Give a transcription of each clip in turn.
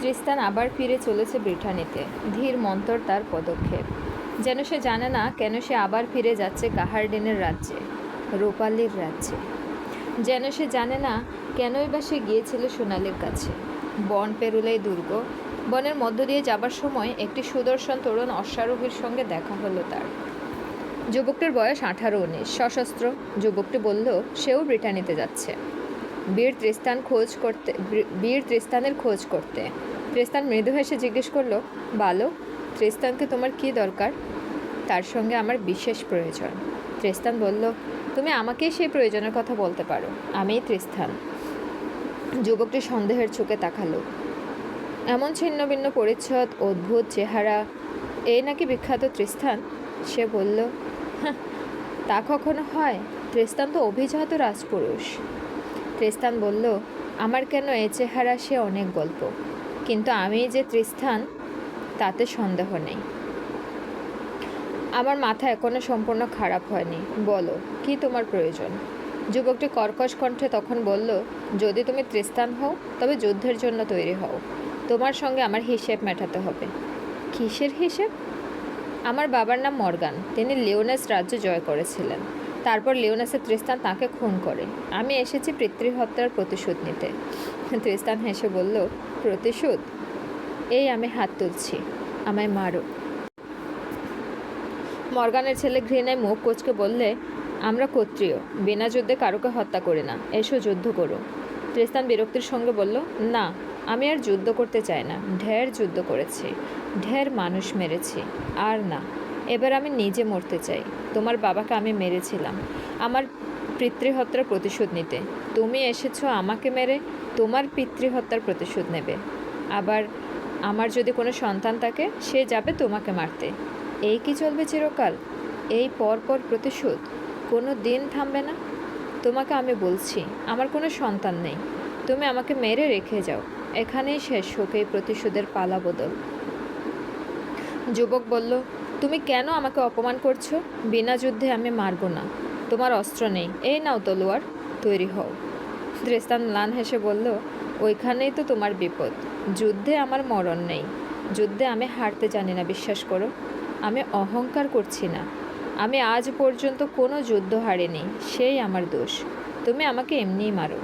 তৃষ্টান আবার ফিরে চলেছে ব্রিটানিতে। ধীর মন্তর তার পদক্ষেপ, যেন সে জানে না কেন সে আবার ফিরে যাচ্ছে কাহারডিনের রাজ্যে, রূপালির রাজ্যে। যেন সে জানে না কেনই বা সে গিয়েছিল সোনালির কাছে। বন পেরুলেই দুর্গ। বনের মধ্য দিয়ে যাবার সময় একটি সুদর্শন তরুণ অশ্বারোহীর সঙ্গে দেখা হলো তার। যুবকটির বয়স 18-19, সশস্ত্র। যুবকটি বলল সেও ব্রিটানিতে যাচ্ছে বীর তৃষ্টানের খোঁজ করতে। তৃষ্টান মৃদু হেসে জিজ্ঞেস করলো, বালক, তৃষ্টানকে তোমার কী দরকার? তার সঙ্গে আমার বিশেষ প্রয়োজন। তৃষ্টান বলল, তুমি আমাকেই সেই প্রয়োজনের কথা বলতে পারো, আমিই তৃষ্টান। যুবকটি সন্দেহের চোখে তাকালো। এমন ছিন্ন ভিন্ন পরিচ্ছদ, অদ্ভুত চেহারা, এই নাকি বিখ্যাত তৃষ্টান? সে বলল, তা কখনো হয়? তৃষ্টান তো অভিজাত রাজপুরুষ। তৃষ্টান বলল, আমার কেন এ চেহারা সে অনেক গল্প, কিন্তু আমি যে তৃষ্টান তাতে সন্দেহ নেই। আমার মাথা এখনো সম্পূর্ণ খারাপ হয়নি। বলো, কি তোমার প্রয়োজন? যুবকটি কর্কশ কণ্ঠে তখন বলল, যদি তুমি তৃষ্টান হও তবে যুদ্ধের জন্য তৈরি হও। তোমার সঙ্গে আমার হিসেব মেটাতে হবে। কিসের হিসেব? আমার বাবার নাম মর্গান। তিনি লিওনেস রাজ্য জয় করেছিলেন। তারপর লিওনেসের তৃষ্টান তাকে খুন করে। আমি এসেছি পিতৃহত্যার প্রতিশোধ নিতে। তৃষ্টান হেসে বলল, প্রতিশোধ? এই আমি হাত তুলছি, আমায় মারো। মর্গানের ছেলে ঘৃণায় মুখ কুঁচকে বললে, আমরা ক্ষত্রিয়, বিনা যুদ্ধে কারোকে হত্যা করি না, এসো যুদ্ধ করো। তৃষ্টান বিরক্তির সঙ্গে বলল, না, আমি আর যুদ্ধ করতে চাই না। ঢের যুদ্ধ করেছি, ঢের মানুষ মেরেছি, আর না, এবার আমি নিজে মরতে চাই। তোমার বাবাকে আমি মেরেছিলাম আমার পিতৃহত্যার প্রতিশোধ নিতে। তুমি এসেছো আমাকে মেরে তোমার পিতৃহত্যার প্রতিশোধ নেবে। আবার আমার যদি কোনো সন্তান থাকে, সে যাবে তোমাকে মারতে। এই কি চলবে চিরকাল? এই পরপর প্রতিশোধ কোনো দিন থামবে না? তোমাকে আমি বলছি, আমার কোনো সন্তান নেই। তুমি আমাকে মেরে রেখে যাও, এখানেই শেষ হোক এই প্রতিশোধের পালা বদল। যুবক বলল, তুমি কেন আমাকে অপমান করছো? বিনা যুদ্ধে আমি মারব না। তোমার অস্ত্র নেই, এই নাও তলোয়ার, তৈরি হও। তৃষ্টান ম্লান হেসে বলল, ওইখানেই তো তোমার বিপদ। যুদ্ধে আমার মরণ নেই, যুদ্ধে আমি হারতে জানি না, বিশ্বাস করো। আমি অহংকার করছি না, আমি আজ পর্যন্ত কোনো যুদ্ধ হারিনি, সেই আমার দোষ। তুমি আমাকে এমনিই মারো।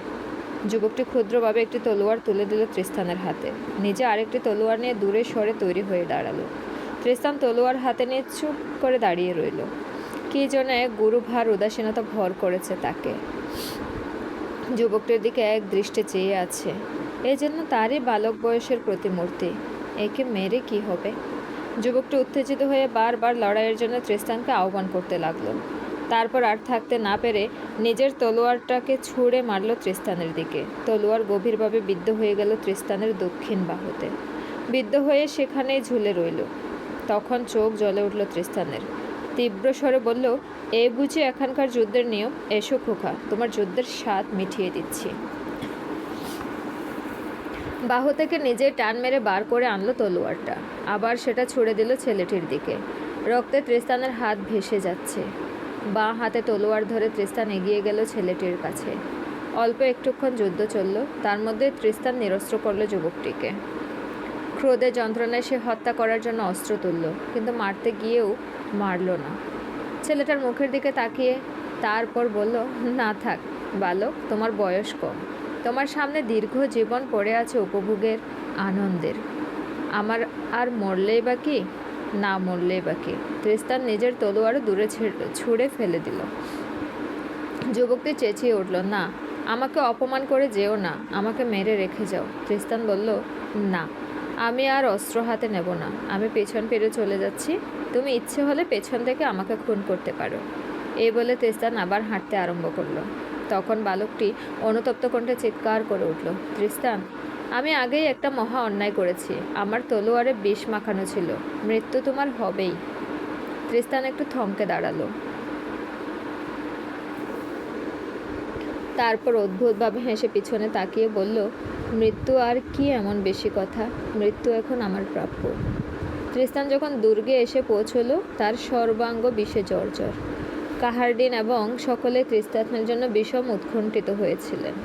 যুবকটি ক্ষুদ্রভাবে একটি তলোয়ার তুলে দিল তৃষ্টানের হাতে। নিজে আরেকটি তলোয়ার নিয়ে দূরে সরে তৈরি হয়ে দাঁড়ালো। তৃষ্টান তলোয়ার হাতে নিয়ে চুপ করে দাঁড়িয়ে রইল। কী যেন এক গুরুভার উদাসীনতা ভর করেছে তাকে। যুবকটির দিকে এক দৃষ্টে চেয়ে আছে। এ যেন তারই বালক বয়সের প্রতিমূর্তি। একে মেরে কি হবে? যুবকটি উত্তেজিত হয়ে বারবার লড়াইয়ের জন্য তৃষ্টানকে আহ্বান করতে লাগলো। তারপর আর থাকতে না পেরে নিজের তলোয়ারটাকে ছুঁড়ে মারল তৃষ্টানের দিকে। তলোয়ার গভীরভাবে বিদ্ধ হয়ে গেল তৃষ্টানের দক্ষিণ বাহুতে। বিদ্ধ হয়ে সেখানেই ঝুলে রইল। তখন চোখ জ্বলে উঠল তৃষ্টানের। তীব্র স্বরে বলল, এ বুঝি এখানকার যুদ্ধের নিয়ম? এসো খোকা, তোমার যুদ্ধের স্বাদ মিটিয়ে দিচ্ছি। বাহু থেকে নিজে টান মেরে বার করে আনলো তলোয়ারটা। আবার সেটা ছুড়ে দিল ছেলেটির দিকে। রক্তে তৃষ্টানের হাত ভেসে যাচ্ছে। বাঁ হাতে তলোয়ার ধরে তৃষ্টান এগিয়ে গেল ছেলেটির কাছে। অল্প একটুক্ষণ যুদ্ধ চলল। তার মধ্যে তৃষ্টান নিরস্ত্র করল যুবকটিকে। ক্রোধে যন্ত্রণায় সে হত্যা করার জন্য অস্ত্র তুলল, কিন্তু মারতে গিয়েও মারল না। ছেলেটার মুখের দিকে তাকিয়ে তারপর বলল, না থাক বালক, তোমার বয়স কম, তোমার সামনে দীর্ঘ জীবন পড়ে আছে উপভোগের, আনন্দের। আমার আর মরলেই বা কি, না মরলেই বা কি। তৃষ্টান নিজের তলোয়ারও দূরে ছুঁড়ে ফেলে দিল। যুবকটি চেঁচিয়ে উঠল, না, আমাকে অপমান করে যেও না, আমাকে মেরে রেখে যাও। তৃষ্টান বলল, না, আমি আর অস্ত্র হাতে নেব না, আমি পেছন ফিরে চলে যাচ্ছি। তুমি ইচ্ছে হলে পেছন থেকে আমাকে খুন করতে পারো। এই বলে তৃষ্টান আবার হাঁটতে আরম্ভ করলো। তখন বালকটি অনুতপ্ত কণ্ঠে চিৎকার করে উঠল, তৃষ্টান, আমি আগেই একটা মহা অন্যায় করেছি। আমার তলোয়ারে বিষ মাখানো ছিল, মৃত্যু তোমার হবেই। তৃষ্টান একটু থমকে দাঁড়ালো। তারপর অদ্ভুতভাবে হেসে পিছনে তাকিয়ে বলল, মৃত্যু আর কি এমন বেশি কথা? মৃত্যু এখন আমার প্রাপ্য। তৃষ্টান যখন দুর্গে এসে পৌঁছল, তার সর্বাঙ্গ বিষে জর্জর। কাহারডিন এবং সকলে তৃষ্টানের জন্য বিষম উৎকণ্ঠিত হয়েছিলেন।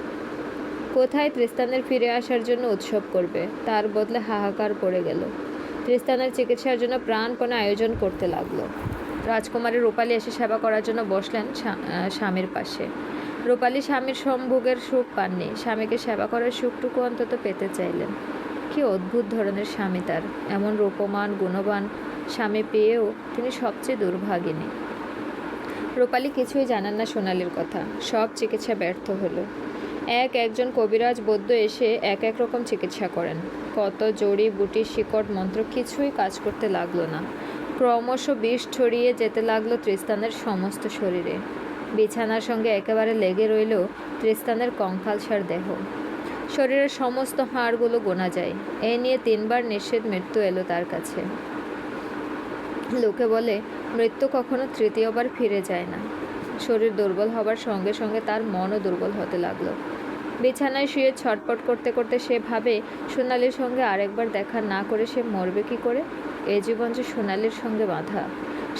কোথায় তৃষ্ণানের ফিরে আসার জন্য উৎসব করবে, তার বদলে হাহাকার পড়ে গেল। তৃষ্ণানের চিকিৎসার জন্য প্রাণপণে আয়োজন করতে লাগলো। রাজকুমারী রূপালী এসে সেবা করার জন্য বসলেন স্বামীর পাশে। রূপালী স্বামীর সম্ভোগের সুখ পাননি, স্বামীকে সেবা করার সুখটুকু অন্তত পেতে চাইলেন। কি অদ্ভুত ধরনের স্বামী তার! এমন রূপমান গুণবান স্বামী পেয়েও তিনি সবচেয়ে দুর্ভাগিনী। রূপালী কিছুই জানেন না সোনালির কথা। সব চিকিৎসা ব্যর্থ হলো। একজন কবিরাজ বৈদ্য এসে এক রকম চিকিৎসা করেন। কত জড়ি বুটি শিকড় মন্ত্র, কিছুই কাজ করতে লাগলো না। ক্রমশ বিষ ছড়িয়ে যেতে লাগলো তৃষ্ণানের সমস্ত শরীরে। বিছানার সঙ্গে একেবারে লেগে রইল তৃষ্ণানের কঙ্কালসার দেহ। শরীরের সমস্ত হাড়গুলো গোনা যায়। এ নিয়ে 3 বার নিশ্চিত মৃত্যু এলো তার কাছে। লোকে বলে মৃত্যু কখনো 3য়বার ফিরে যায় না। শরীর দুর্বল হবার সঙ্গে সঙ্গে তার মনও দুর্বল হতে লাগলো। বিছানায় শুয়ে ছটপট করতে করতে সে ভাবে সোনালির সঙ্গে আরেকবার দেখা না করে সে মরবে কি করে? এ জীবন যে সোনালির সঙ্গে বাঁধা।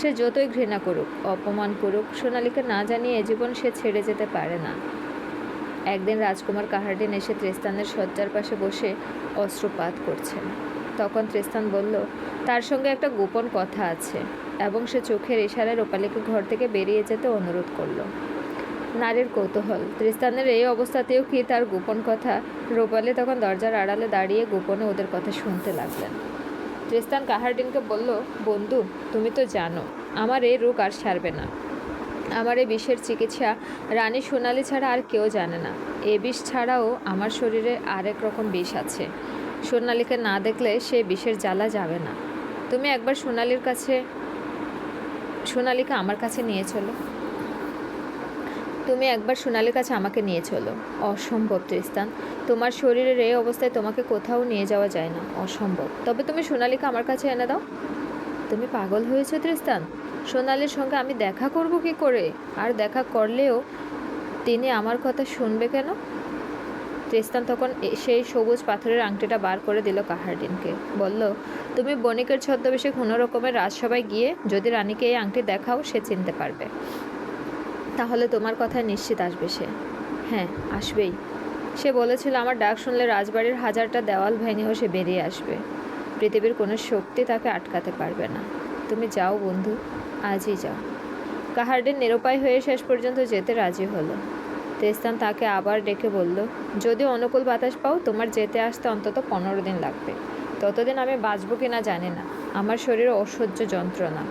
সে যতই ঘৃণা করুক, অপমান করুক, সোনালিকে না জানিয়ে এ জীবন সে ছেড়ে যেতে পারে না। একদিন রাজকুমার কাহারডিন এসে তৃষ্ণানের শয্যার পাশে বসে অস্ত্রপাত করছেন। তখন তৃষ্ণান বলল তার সঙ্গে একটা গোপন কথা আছে, এবং সে চোখের ইশারায় রূপালীকে ঘর থেকে বেরিয়ে যেতে অনুরোধ করল। নারীর কৌতূহল। তৃষ্ণানের এই অবস্থাতেও কি তার গোপন কথা? রূপালী তখন দরজার আড়ালে দাঁড়িয়ে গোপনে ওদের কথা শুনতে লাগলেন। তৃষ্ণান কাহারডিনকে বলল, বন্ধু, তুমি তো জানো আমার এই রোগ আর সারবে না। আমার এই বিষের চিকিৎসা রানী সোনালি ছাড়া আর কেউ জানে না। এ বিষ ছাড়াও আমার শরীরে আরেক রকম বিষ আছে। সোনালিকে না দেখলে সে বিষের জ্বালা যাবে না। তুমি একবার সোনালিকে আমার কাছে নিয়ে চলো। তুমি একবার সোনালির কাছে আমাকে নিয়ে চলো। অসম্ভব তৃষ্ণান, তোমার শরীরের এই অবস্থায় তোমাকে কোথাও নিয়ে যাওয়া যায় না, অসম্ভব। তবে তুমি সোনালিকে আমার কাছে এনে দাও। তুমি পাগল হয়েছো তৃষ্ণান? সোনালির সঙ্গে আমি দেখা করব কি করে? আর দেখা করলেও তিনি আমার কথা শুনবে কেন? তৃষ্ণান তখন সেই সবুজ পাথরের আংটিটা বার করে দিল কাহারডিনকে। বলল, তুমি বণিকের ছদ্মবেশে কোনো রকমের রাজসভায় গিয়ে যদি রানীকে এই আংটি দেখাও, সে চিনতে পারবে। তাহলে তোমার কথায় নিশ্চিত আসবে সে। হ্যাঁ, আসবেই। সে বলেছিল আমার ডাক শুনলে রাজবাড়ির 1000টা দেওয়াল ভেঙেও সে বেরিয়ে আসবে। পৃথিবীর কোনো শক্তি তাকে আটকাতে পারবে না। তুমি যাও বন্ধু, আজই যাও। কাহারডিন নিরুপায় হয়ে শেষ পর্যন্ত যেতে রাজি হলো। তৃষ্ণান তাকে আবার ডেকে বলল, যদি অনুকূল বাতাস পাও, তোমার যেতে আসতে অন্তত 15 দিন লাগবে। ততদিন আমি বাঁচব কি না জানি না। আমার শরীরে অসহ্য যন্ত্রণা।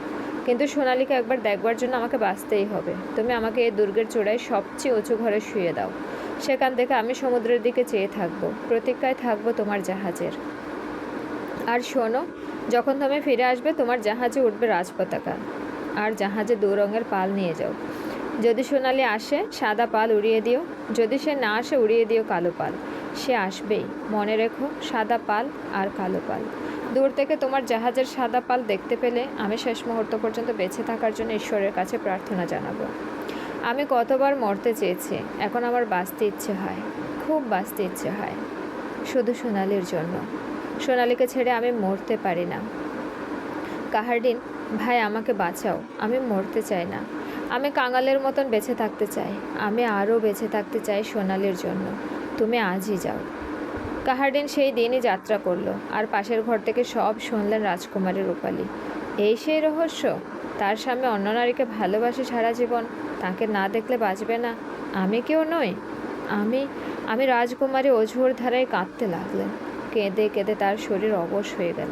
কিন্তু সোনালিকে একবার দেখবার জন্য আমাকে বাঁচতেই হবে। তুমি আমাকে এই দুর্গের চূড়ায় সবচেয়ে উঁচু ঘরে শুয়ে দাও। সেখান থেকে আমি সমুদ্রের দিকে চেয়ে থাকবো, প্রতীক্ষায় থাকবো তোমার জাহাজের। আর শোনো, যখন তুমি ফিরে আসবে তোমার জাহাজে উঠবে রাজপতাকা, আর জাহাজে 2 রঙের পাল নিয়ে যাও। যদি সোনালি আসে, সাদা পাল উড়িয়ে দিও। যদি সে না আসে, উড়িয়ে দিও কালো পাল। সে আসবেই, মনে রেখো, সাদা পাল আর কালো পাল। দূর থেকে তোমার জাহাজের সাদা পাল দেখতে পেলে আমি শেষ মুহূর্ত পর্যন্ত বেঁচে থাকার জন্য ঈশ্বরের কাছে প্রার্থনা জানাবো। আমি কতবার মরতে চেয়েছি, এখন আমার বাঁচতে ইচ্ছে হয়, খুব বাঁচতে ইচ্ছে হয়, শুধু সোনালির জন্য। সোনালিকে ছেড়ে আমি মরতে পারি না। কাহারডিন ভাই, আমাকে বাঁচাও, আমি মরতে চাই না। আমি কাঙালের মতন বেঁচে থাকতে চাই। আমি আরও বেঁচে থাকতে চাই সোনালির জন্য। তুমি আজই যাও। কাহারডিন সেই দিনই যাত্রা করলো, আর পাশের ঘর থেকে সব শুনলেন রাজকুমারী রূপালী। এই সেই রহস্য? তার স্বামী অন্য নারীকে ভালোবাসে সারা জীবন, তাকে না দেখলে বাঁচবে না। আমি কেউ নই? আমি রাজকুমারী অঝোর ধারায় কাঁদতে লাগলেন। কেঁদে কেঁদে তার শরীর অবশ হয়ে গেল।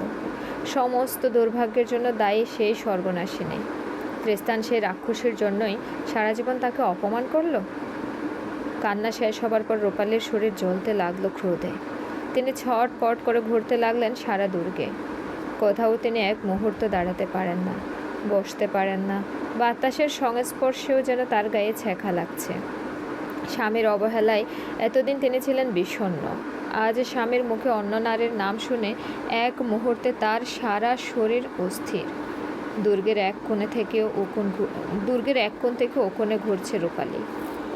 সমস্ত দুর্ভাগ্যের জন্য দায়ী সেই সর্বনাশিনী। তৃষ্ণান সেই রাক্ষসীর জন্যই সারা জীবন তাকে অপমান করল। কান্না শেষ হবার পর রূপালীর শরীর জ্বলতে লাগলো ক্রোধে। তিনি ছটপট করে ঘুরতে লাগলেন সারা দুর্গে। কোথাও তিনি এক মুহূর্ত দাঁড়াতে পারেন না, বসতে পারেন না। বাতাসের সংস্পর্শেও যেন তার গায়ে ছ্যাঁকা লাগছে। স্বামীর অবহেলায় এতদিন তিনি ছিলেন বিষণ্ণ। আজ স্বামীর মুখে অন্য নারীর নাম শুনে এক মুহূর্তে তার সারা শরীর অস্থির। দুর্গের এক কোণ থেকে ও কোণে ঘুরছে রূপালী।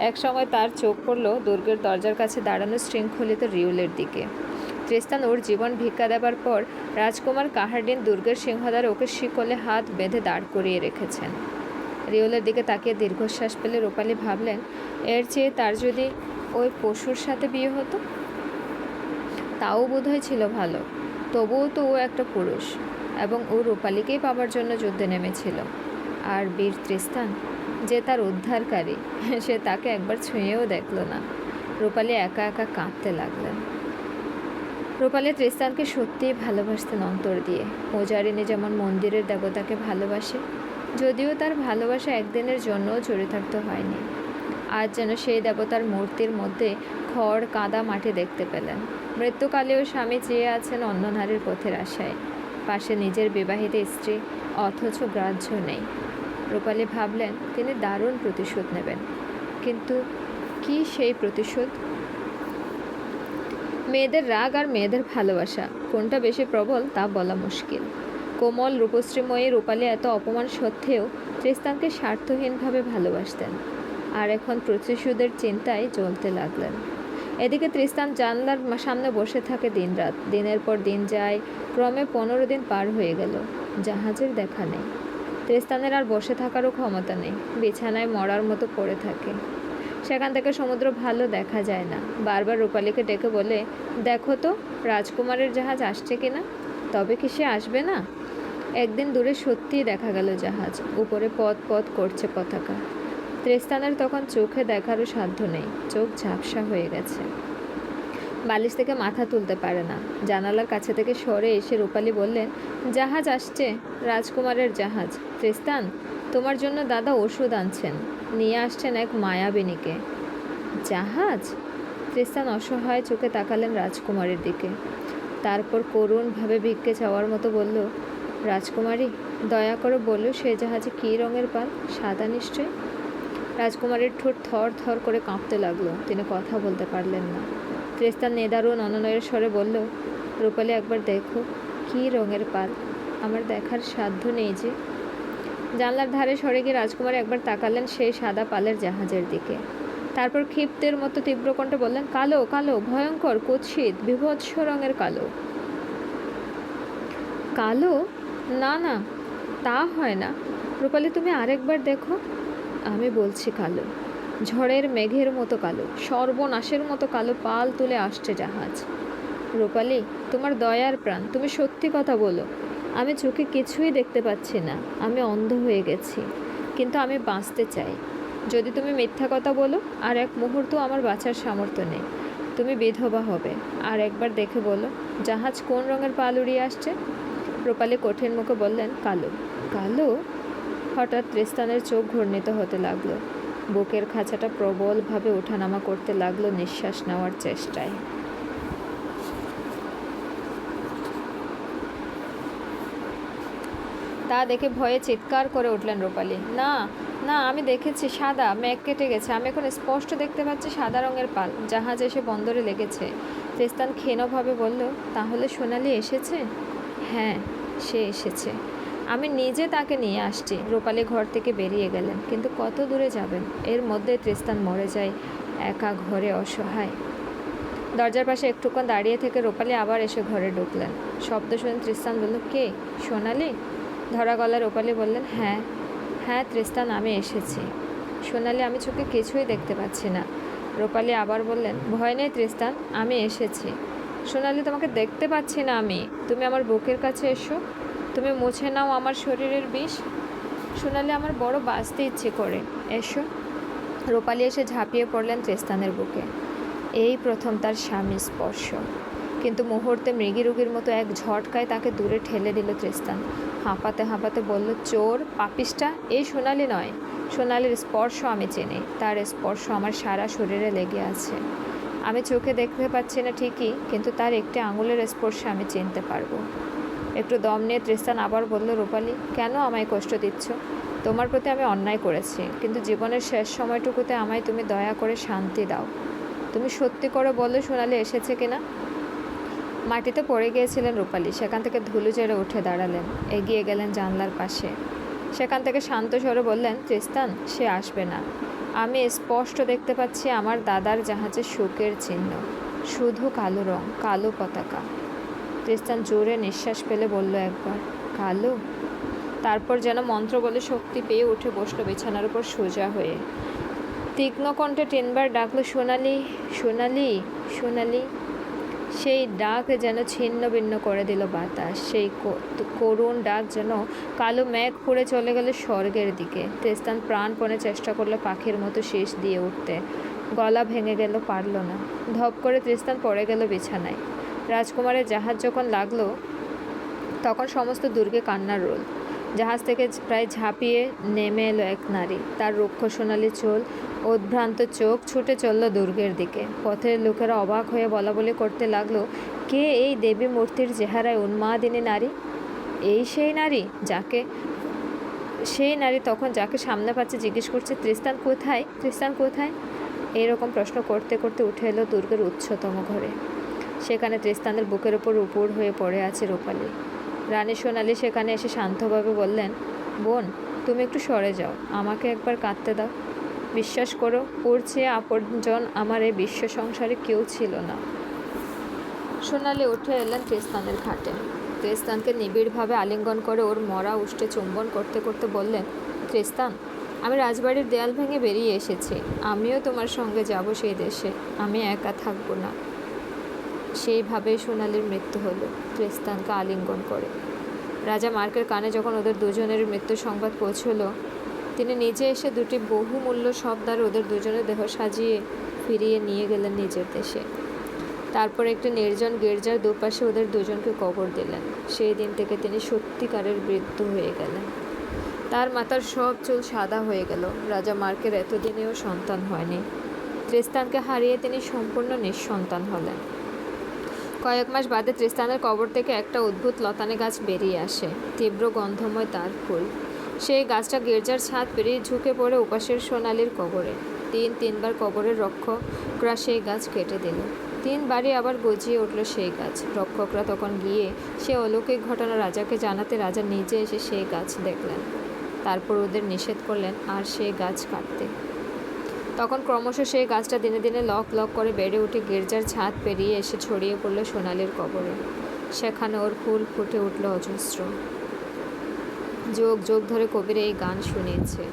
এক সময় তার চোখ পড়ল দুর্গের দরজার কাছে দাঁড়ানো শৃঙ্খলিত রিউলের দিকে। তৃষ্ণান ওর জীবন ভিক্ষা দেবার পর রাজকুমার কাহারডিন দুর্গের সিংহদ্বারে ওকে শিকলে হাত বেঁধে দাঁড় করিয়ে রেখেছেন। রিউলের দিকে তাকিয়ে দীর্ঘশ্বাস পেলে রূপালী ভাবলেন, এর চেয়ে তার যদি ওই পশুর সাথে বিয়ে হতো? তাও বোধহয় ছিল ভালো। তবুও তো ও একটা পুরুষ, এবং ও রূপালীকেই পাবার জন্য যুদ্ধে নেমেছিল। আর বীর তৃষ্টান, যে তার উদ্ধারকারী, সে তাকে একবার ছুঁয়েও দেখল না। রূপালী একা একা কাঁদতে লাগলেন। রূপালী তৃষ্টানকে সত্যিই ভালোবাসতেন অন্তর দিয়ে। পূজারিনী যেমন মন্দিরের দেবতাকে ভালোবাসে, যদিও তার ভালোবাসা একদিনের জন্যও চরিতার্থ হয়নি। আজ যেন সেই দেবতার মূর্তির মধ্যে খড় কাদা মাটি দেখতে পেলেন। মৃত্যুকালেও স্বামী চেয়ে আছেন অন্য নারীর পথের আশায়, পাশে নিজের বিবাহিত স্ত্রী, অথচ গ্রাহ্য নেই। রূপালী ভাবলেন তিনি দারুণ প্রতিশোধ নেবেন, কিন্তু কি সেই প্রতিশোধ? মেয়েদের রাগ আর মেয়েদের ভালোবাসা কোনটা বেশি প্রবল তা বলা মুশকিল। কোমল রূপশ্রীময়ী রূপালী এত অপমান সত্ত্বেও তৃষ্টানকে স্বার্থহীনভাবে ভালোবাসতেন, আর এখন প্রতিশোধের চিন্তায় জ্বলতে লাগলেন। এদিকে তৃষ্টান জানলার সামনে বসে থাকে দিনরাত। দিনের পর দিন যায়, ক্রমে 15 দিন পার হয়ে গেল। জাহাজের দেখা নেই। তৃষ্টানের আর বসে থাকারও ক্ষমতা নেই, বিছানায় মরার মতো পড়ে থাকে। সেখান থেকে সমুদ্র ভালো দেখা যায় না। বারবার রূপালীকে ডেকে বলে, দেখো তো রাজকুমারের জাহাজ আসছে কিনা। তবে কি সে আসবে না? একদিন দূরে সত্যিই দেখা গেল জাহাজ, উপরে পথ পথ করছে পতাকা। তৃষ্টানের তখন চোখে দেখারও সাধ্য নেই, চোখ ঝাপসা হয়ে গেছে। বালিশ থেকে মাথা তুলতে পারে না। জানালার কাছে থেকে সরে এসে রূপালী বললেন, জাহাজ আসছে, রাজকুমারের জাহাজ। তৃষ্টান, তোমার জন্য দাদা ওষুধ আনছেন, নিয়ে আসছেন এক মায়াবিনীকে। জাহাজ? তৃষ্টান অসহায় চোখে তাকালেন রাজকুমারীর দিকে। তারপর করুণভাবে ভিক্ষে চাওয়ার মতো বলল, রাজকুমারী, দয়া করে বলো সে জাহাজে কী রঙের পাল? সাদা নিশ্চয়। রাজকুমারীর ঠোঁট থর থর করে কাঁপতে লাগলো। তিনি কথা বলতে পারলেন না। তৃষ্টান নিদারুণ অনুনয়ের স্বরে বলল, রূপালী, একবার দেখো কী রঙের পাল। আমার দেখার সাধ্য নেই যে। জানলার ধারে সরে গিয়ে রাজকুমারী একবার তাকালেন সেই সাদা পালের জাহাজের দিকে। তারপর ক্ষিপ্তের মতো তীব্র কণ্ঠে বললেন, কালো, কালো, ভয়ঙ্কর, কুৎসিত, বীভৎস রঙের কালো। কালো? না না, তা হয় না। রূপালী, তুমি আরেকবার দেখো। আমি বলছি কালো, ঝড়ের মেঘের মতো কালো, সর্বনাশের মতো কালো পাল তুলে আসছে জাহাজ। রূপালী, তোমার দয়ার প্রাণ, তুমি সত্যি কথা বলো। আমি চোখে কিছুই দেখতে পাচ্ছি না, আমি অন্ধ হয়ে গেছি, কিন্তু আমি বাঁচতে চাই। যদি তুমি মিথ্যা কথা বলো, আর এক মুহূর্ত আমার বাঁচার সামর্থ্য নেই। তুমি বিধবা হবে। আর একবার দেখে বলো, জাহাজ কোন রঙের পাল উড়িয়ে আসছে? রূপালী কঠিন মুখে বললেন, কালো। কালো? হঠাৎ তৃষ্টানের চোখ ঘূর্ণিত হতে লাগলো। বুকের খাঁচাটা প্রবলভাবে ওঠানামা করতে লাগলো নিঃশ্বাস নেওয়ার চেষ্টায়। তা দেখে ভয়ে চিৎকার করে উঠলেন রূপালী, না না, আমি দেখেছি, সাদা, মেঘ কেটে গেছে, আমি এখন স্পষ্ট দেখতে পাচ্ছি সাদা রঙের পাল, জাহাজ এসে বন্দরে লেগেছে। তৃষ্টান ক্ষীণভাবে বলল, তাহলে সোনালি এসেছে? হ্যাঁ, সে এসেছে, আমি নিজে তাকে নিয়ে আসছি। রূপালী ঘর থেকে বেরিয়ে গেলেন, কিন্তু কত দূরে যাবেন? এর মধ্যে তৃষ্টান মরে যায় একা ঘরে, অসহায়। দরজার পাশে একটুক্ষণ দাঁড়িয়ে থেকে রূপালী আবার এসে ঘরে ঢুকলেন। শব্দ শুনে তৃষ্টান বলল, কে? সোনালি? ধরা গলায় রূপালী বললেন, হ্যাঁ হ্যাঁ তৃষ্টান, আমি এসেছি। সোনালি, আমি চোখে কিছুই দেখতে পাচ্ছি না। রূপালী আবার বললেন, ভয় নেই তৃষ্টান, আমি এসেছি। সোনালি, তোমাকে দেখতে পাচ্ছি না আমি, তুমি আমার বুকের কাছে এসো, তুমি মুছে নাও আমার শরীরের বিষ। সোনালি, আমার বড় বাঁচতে ইচ্ছে করে, এসো। রূপালী এসে ঝাঁপিয়ে পড়লেন তৃষ্টানের বুকে। এই প্রথম তার স্বামীর স্পর্শ, কিন্তু মুহূর্তে মৃগীরোগীর মতো এক ঝটকায় তাকে দূরে ঠেলে দিল তৃষ্টান। হাঁপাতে হাঁপাতে বলল, চোর, পাপিষ্টা, এই সোনালি নয়। সোনালির স্পর্শ আমি চিনি, তার স্পর্শ আমার সারা শরীরে লেগে আছে। আমি চোখে দেখতে পাচ্ছি না ঠিকই, কিন্তু তার একটি আঙুলের স্পর্শে আমি চিনতে পারবো। একটু দম নিয়ে তৃষ্টান আবার বলল, রূপালী, কেন আমায় কষ্ট দিচ্ছ? তোমার প্রতি আমি অন্যায় করেছি, কিন্তু জীবনের শেষ সময়টুকুতে আমায় তুমি দয়া করে শান্তি দাও। তুমি সত্যি করে বলো সোনালি এসেছে কিনা? মাটিতে পড়ে গিয়েছিলেন রূপালী, সেখান থেকে ধুলো ঝেড়ে উঠে দাঁড়ালেন, এগিয়ে গেলেন জানলার পাশে। সেখান থেকে শান্ত স্বরে বললেন, তৃষ্টান, সে আসবে না। আমি স্পষ্ট দেখতে পাচ্ছি আমার দাদার জাহাজে শোকের চিহ্ন, শুধু কালো রং, কালো পতাকা। তৃষ্টান জোরে নিঃশ্বাস ফেলে বলল একবার, কালো। তারপর যেন মন্ত্র বলে শক্তি পেয়ে উঠে বসলো বিছানার উপর সোজা হয়ে। তীক্ষ্ণ কণ্ঠে 3বার ডাকলো, সোনালি, সোনালি, সোনালি। সেই ডাক যেন ছিন্ন ভিন্ন করে দিল বাতাস। সেই করুণ ডাক যেন কালো মেঘ পুড়ে চলে গেল স্বর্গের দিকে। তৃষ্টান প্রাণপণে চেষ্টা করলো পাখির মতো শীষ দিয়ে উঠতে, গলা ভেঙে গেল, পারল না। ধপ করে তৃষ্টান পড়ে গেল বিছানায়। রাজকুমারের জাহাজ যখন লাগলো তখন সমস্ত দুর্গে কান্নার রোল। জাহাজ থেকে প্রায় ঝাঁপিয়ে নেমে এলো এক নারী। তার রুক্ষ সোনালি চুল, উদ্ভ্রান্ত চোখ, ছুটে চলল দুর্গের দিকে। পথের লোকেরা অবাক হয়ে বলাবলি করতে লাগলো, কে এই দেবী মূর্তির চেহারায় উন্মাদিনী নারী? এই সেই নারী তখন যাকে সামনে পাচ্ছে জিজ্ঞেস করছে, তৃষ্টান কোথায়, তৃষ্টান কোথায়? এইরকম প্রশ্ন করতে করতে উঠে এলো দুর্গের উচ্চতম ঘরে। সেখানে তৃষ্টানের বুকের ওপর উপুড় হয়ে পড়ে আছে রূপালী। রানী সোনালি সেখানে এসে শান্তভাবে বললেন, বোন, তুমি একটু সরে যাও, আমাকে একবার কাঁদতে দাও। বিশ্বাস করো, ওর চেয়ে আপনজন আমার এই বিশ্ব সংসারে কেউ ছিল না। সোনালি উঠে এলেন তৃষ্টানের ঘাটে। তৃষ্টানকে নিবিড়ভাবে আলিঙ্গন করে ওর মরা উষ্টে চুম্বন করতে করতে বললেন, তৃষ্টান, আমি রাজবাড়ির দেয়াল ভেঙে বেরিয়ে এসেছি। আমিও তোমার সঙ্গে যাব সেই দেশে। আমি একা থাকবো না। সেইভাবেই সোনালির মৃত্যু হলো, তৃষ্টানকে আলিঙ্গন করে। রাজা মার্কের কানে যখন ওদের দুজনের মৃত্যুর সংবাদ পৌঁছলো, তিনি নিজে এসে দুটি বহুমূল্য শব্দারে ওদের দুজনের দেহ সাজিয়ে ফিরিয়ে নিয়ে গেলেন নিজের দেশে। তারপর একটি নির্জন গির্জার দুপাশে ওদের দুজনকে কবর দিলেন। সেই দিন থেকে তিনি সত্যিকারের বৃদ্ধ হয়ে গেলেন। তার মাথার সব চুল সাদা হয়ে গেল। রাজা মার্কের এতদিনেও সন্তান হয়নি। তৃষ্টানকে হারিয়ে তিনি সম্পূর্ণ নিঃসন্তান হলেন। কয়েক মাস বাদে তৃষ্টানের কবর থেকে একটা অদ্ভুত লতানে গাছ বেরিয়ে আসে, তীব্র গন্ধময় তার ফুল। সেই গাছটা গির্জার ছাদ পেরিয়ে ঝুঁকে পড়ে উপাসের সোনালির কবরে। তিনবার কবরের রক্ষকরা সেই গাছ কেটে দিল। 3বারই আবার গজিয়ে উঠল সেই গাছ। রক্ষকরা তখন গিয়ে সে অলৌকিক ঘটনা রাজাকে জানাতে রাজা নিজে এসে সেই গাছ দেখলেন। তারপর ওদের নিষেধ করলেন আর সেই গাছ কাটতে। তখন ক্রমশ সেই গাছটা দিনে দিনে লক লক করে বেড়ে উঠে গির্জার ছাদ পেরিয়ে এসে ছড়িয়ে পড়ল সোনালির কবরে। সেখানে ওর ফুল ফুটে উঠল অজস্র। যুগ যুগ ধরে কবির এই গান শুনিয়েছে,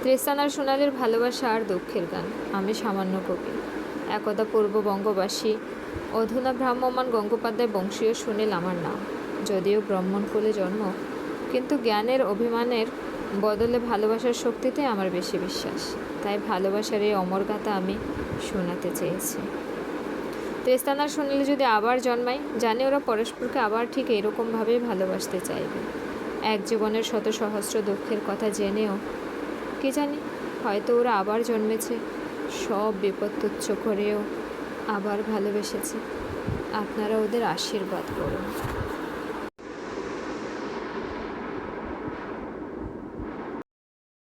তৃষ্টান আর সোনালির ভালোবাসা আর দুঃখের গান। আমি সামান্য কবি, একদা পূর্ববঙ্গবাসী, অধুনা ভ্রাম্যমান গঙ্গোপাধ্যায় বংশীয় সুনীল আমার নাম। যদিও ব্রাহ্মণ কুলে জন্ম, কিন্তু জ্ঞানের অভিমানের বদলে ভালোবাসার শক্তিতে আমার বেশি বিশ্বাস। তাই ভালোবাসার এই অমর গাথা আমি শোনাতে চেয়েছি। তৃষ্টান আর সোনালি যদি আবার জন্মায়, জানি ওরা পরস্পরকে আবার ঠিক এরকমভাবেই ভালোবাসতে চাইবে। এক জীবনের শত সহস্র দুঃখের কথা জেনেও কি জানি, হয়তো ওরা আবার জন্মেছে, সব বিপদ তুচ্ছ করেও আবার ভালোবেসেছে। আপনারা ওদের আশীর্বাদ করুন।